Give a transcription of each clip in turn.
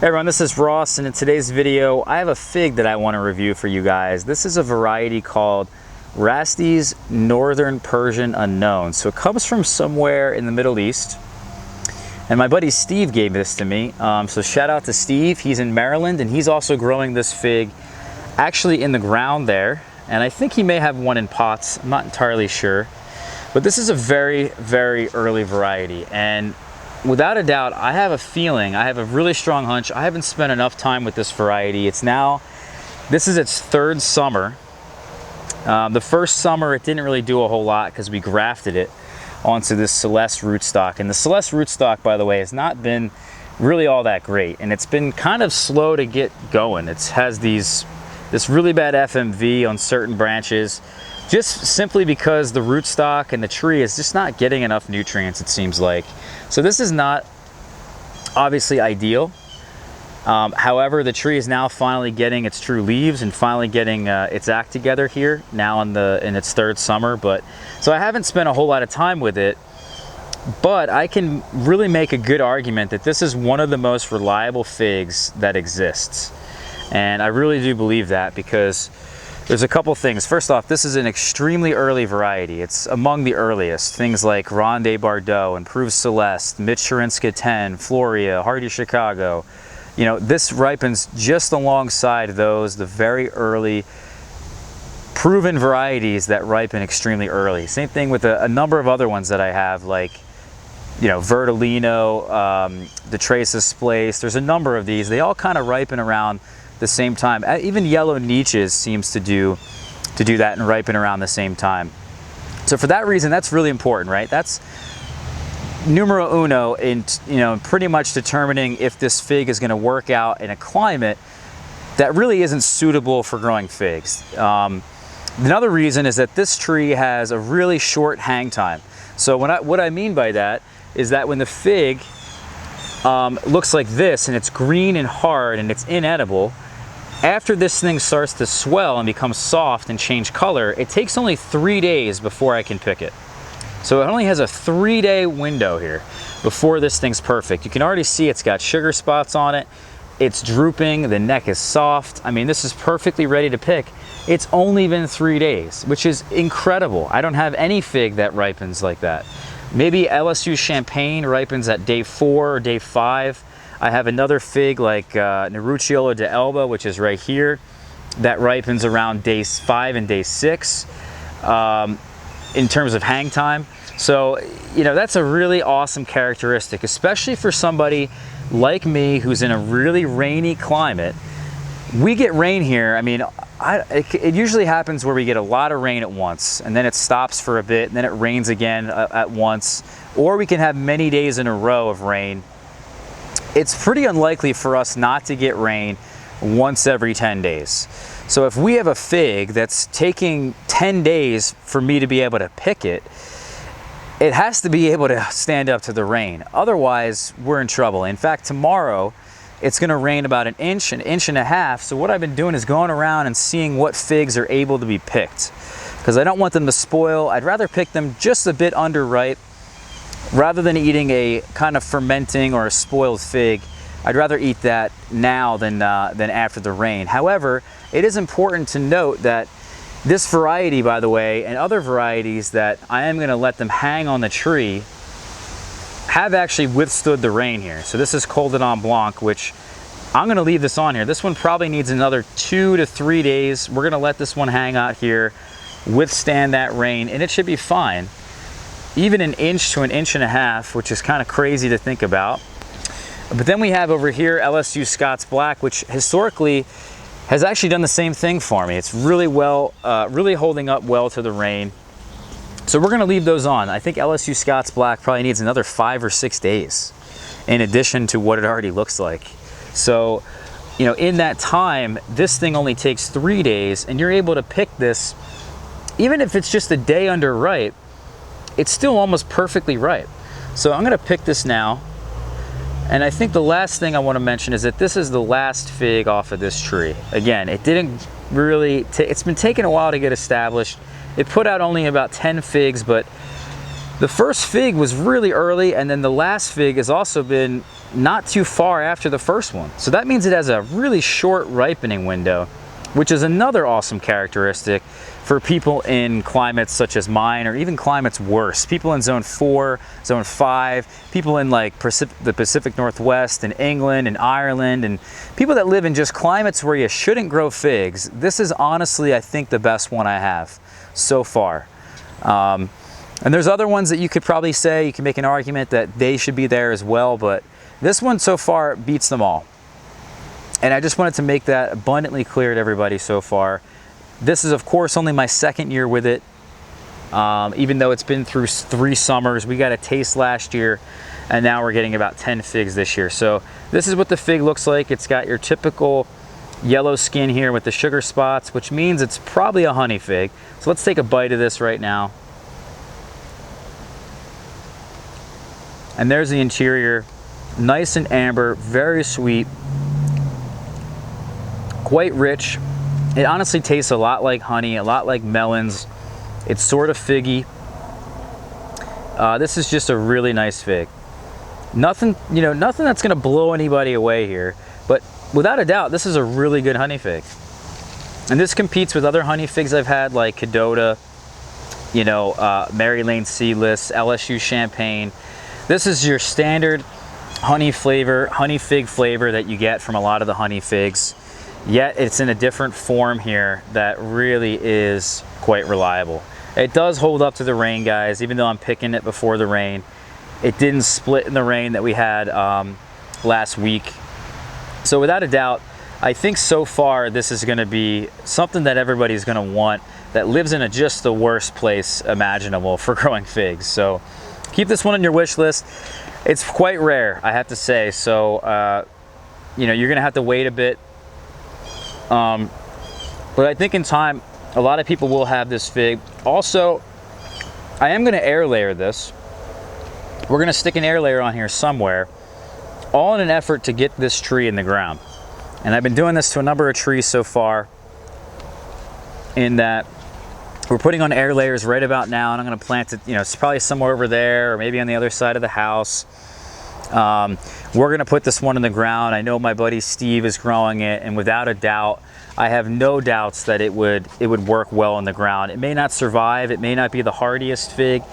Hey everyone, this is Ross, and in today's video I have a fig that I want to review for you guys. This is a variety called Rasti's Northern Persian Unknown. So it comes from somewhere in the Middle East, and my buddy Steve gave this to me. So shout out to Steve. He's in Maryland, and he's also growing this fig actually in the ground there, and I think he may have one in pots. I'm not entirely sure, but this is a very, very early variety, and without a doubt, I have a feeling, I have a really strong hunch, I haven't spent enough time with this variety. This is its third summer. The first summer it didn't really do a whole lot because we grafted it onto this Celeste rootstock. And the Celeste rootstock, by the way, has not been really all that great. And it's been kind of slow to get going. It has this really bad FMV on certain branches, just simply because the rootstock and the tree is just not getting enough nutrients, it seems like. So this is not obviously ideal. However, the tree is now finally getting its true leaves and finally getting its act together here now in its third summer. So I haven't spent a whole lot of time with it, but I can really make a good argument that this is one of the most reliable figs that exists. And I really do believe that because there's a couple things. First off, this is an extremely early variety. It's among the earliest. Things like Ronde Bordeaux, Improved Celeste, Mitch-Sharinska 10, Floria, Hardy Chicago. You know, this ripens just alongside those, the very early proven varieties that ripen extremely early. Same thing with a number of other ones that I have, like, you know, Verdolino, the Traces Place. There's a number of these. They all kind of ripen around the same time. Even Yellow Niches seems to do that and ripen around the same time. So for that reason, that's really important, right? That's numero uno in, you know, pretty much determining if this fig is going to work out in a climate that really isn't suitable for growing figs. Another reason is that this tree has a really short hang time. So what I mean by that is that when the fig looks like this and it's green and hard and it's inedible, after this thing starts to swell and become soft and change color, it takes only 3 days before I can pick it. So it only has a 3-day window here before this thing's perfect. You can already see it's got sugar spots on it. It's drooping, the neck is soft. I mean, this is perfectly ready to pick. It's only been 3 days, which is incredible. I don't have any fig that ripens like that. Maybe LSU Champagne ripens at day 4 or day 5. I have another fig like Nerucciolo de Elba, which is right here, that ripens around day 5 and day 6 in terms of hang time. So, you know, that's a really awesome characteristic, especially for somebody like me who's in a really rainy climate. We get rain here. I mean, it usually happens where we get a lot of rain at once, and then it stops for a bit, and then it rains again at once, or we can have many days in a row of rain. It's pretty unlikely for us not to get rain once every 10 days. So if we have a fig that's taking 10 days for me to be able to pick it, it has to be able to stand up to the rain. Otherwise, we're in trouble. In fact, tomorrow, it's gonna rain about an inch and a half. So what I've been doing is going around and seeing what figs are able to be picked, because I don't want them to spoil. I'd rather pick them just a bit underripe rather than eating a kind of fermenting or a spoiled fig. I'd rather eat that now than after the rain. However, it is important to note that this variety, by the way, and other varieties that I am gonna let them hang on the tree, have actually withstood the rain here. So this is Coldenon Blanc, which I'm gonna leave this on here. This one probably needs another 2 to 3 days. We're gonna let this one hang out here, withstand that rain, and it should be fine. Even an inch to an inch and a half, which is kind of crazy to think about. But then we have over here LSU Scots Black, which historically has actually done the same thing for me. It's really really holding up well to the rain. So we're gonna leave those on. I think LSU Scots Black probably needs another 5 or 6 days in addition to what it already looks like. So, you know, in that time, this thing only takes 3 days, and you're able to pick this, even if it's just a day under ripe, it's still almost perfectly ripe. So I'm gonna pick this now. And I think the last thing I want to mention is that this is the last fig off of this tree. Again, it didn't really, it's been taking a while to get established. It put out only about 10 figs, but the first fig was really early, and then the last fig has also been not too far after the first one. So that means it has a really short ripening window, which is another awesome characteristic for people in climates such as mine, or even climates worse. People in zone 4, zone 5, people in like the Pacific Northwest and England and Ireland, and people that live in just climates where you shouldn't grow figs. This is honestly, I think, the best one I have so far. And there's other ones that you could probably say, you can make an argument that they should be there as well, but this one so far beats them all. And I just wanted to make that abundantly clear to everybody so far. This is, of course, only my second year with it. Even though it's been through 3 summers, we got a taste last year, and now we're getting about 10 figs this year. So this is what the fig looks like. It's got your typical yellow skin here with the sugar spots, which means it's probably a honey fig. So let's take a bite of this right now. And there's the interior, nice and amber, very sweet, quite rich. It honestly tastes a lot like honey, a lot like melons. It's sort of figgy. This is just a really nice fig. Nothing, you know, nothing that's gonna blow anybody away here, but without a doubt, this is a really good honey fig. And this competes with other honey figs I've had, like Cadota, you know, Mary Lane Seedless, LSU Champagne. This is your standard honey fig flavor that you get from a lot of the honey figs. Yet it's in a different form here that really is quite reliable. It does hold up to the rain, guys, even though I'm picking it before the rain. It didn't split in the rain that we had last week. So without a doubt, I think so far this is gonna be something that everybody's gonna want, that lives in just the worst place imaginable for growing figs. So keep this one on your wish list. It's quite rare, I have to say. So, you know, you're gonna have to wait a bit. But I think in time, a lot of people will have this fig. Also, I am gonna air layer this. We're gonna stick an air layer on here somewhere, all in an effort to get this tree in the ground. And I've been doing this to a number of trees so far, in that we're putting on air layers right about now, and I'm gonna plant it, you know, it's probably somewhere over there, or maybe on the other side of the house. We're gonna put this one in the ground. I know my buddy Steve is growing it, and without a doubt, I have no doubts that it would work well in the ground. It may not survive, it may not be the hardiest fig,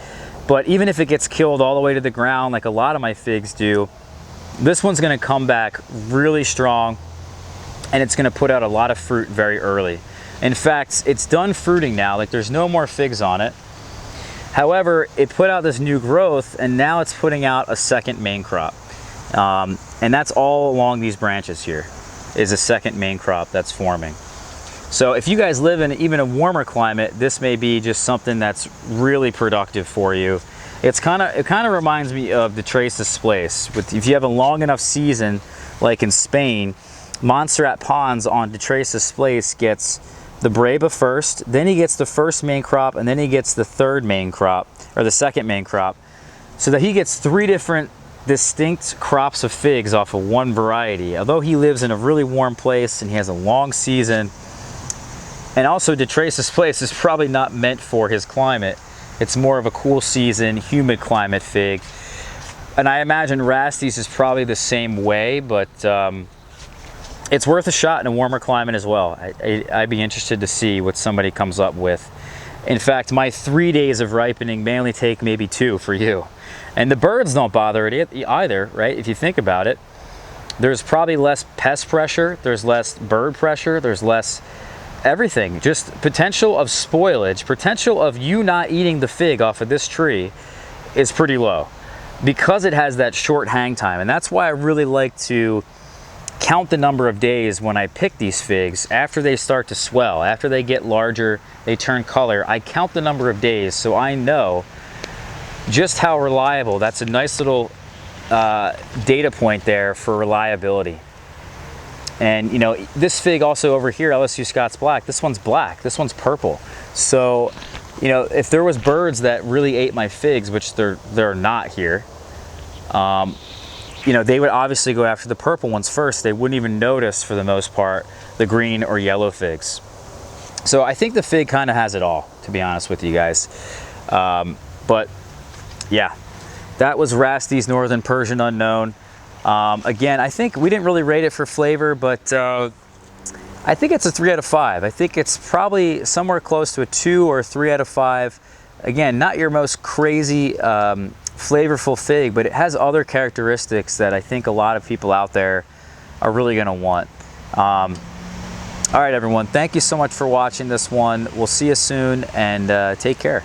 but even if it gets killed all the way to the ground, like a lot of my figs do, this one's gonna come back really strong, and it's gonna put out a lot of fruit very early. In fact, it's done fruiting now, like there's no more figs on it. However, it put out this new growth, and now it's putting out a second main crop. And that's all along these branches here, is a second main crop that's forming. So if you guys live in even a warmer climate, this may be just something that's really productive for you. It kind of reminds me of the Traces Place. If you have a long enough season, like in Spain, Montserrat Pons on the Traces Place gets the Breva first, then he gets the first main crop, and then he gets the third main crop, or the second main crop, so that he gets 3 different distinct crops of figs off of one variety. Although he lives in a really warm place and he has a long season, and also De Traces Place is probably not meant for his climate. It's more of a cool season, humid climate fig. And I imagine Rasty's is probably the same way, but it's worth a shot in a warmer climate as well. I'd be interested to see what somebody comes up with. In fact, my 3 days of ripening may only take maybe 2 for you. And the birds don't bother it either, right? If you think about it, there's probably less pest pressure, there's less bird pressure, there's less everything. Just potential of spoilage, potential of you not eating the fig off of this tree is pretty low, because it has that short hang time. And that's why I really like to count the number of days when I pick these figs after they start to swell, after they get larger, they turn color. I count the number of days so I know just how reliable. That's a nice little data point there for reliability. And you know, this fig also over here, LSU Scots Black, this one's black, this one's purple. So, you know, if there was birds that really ate my figs, which they're not here, you know, they would obviously go after the purple ones first. They wouldn't even notice, for the most part, the green or yellow figs. So I think the fig kind of has it all, to be honest with you guys. But yeah, that was Rasty's Northern Persian Unknown. Again, I think we didn't really rate it for flavor, but I think it's a 3 out of 5. I think it's probably somewhere close to a 2 or a 3 out of 5. Again, not your most crazy flavorful fig, but it has other characteristics that I think a lot of people out there are really going to want. All right, everyone, thank you so much for watching this one. We'll see you soon, and take care.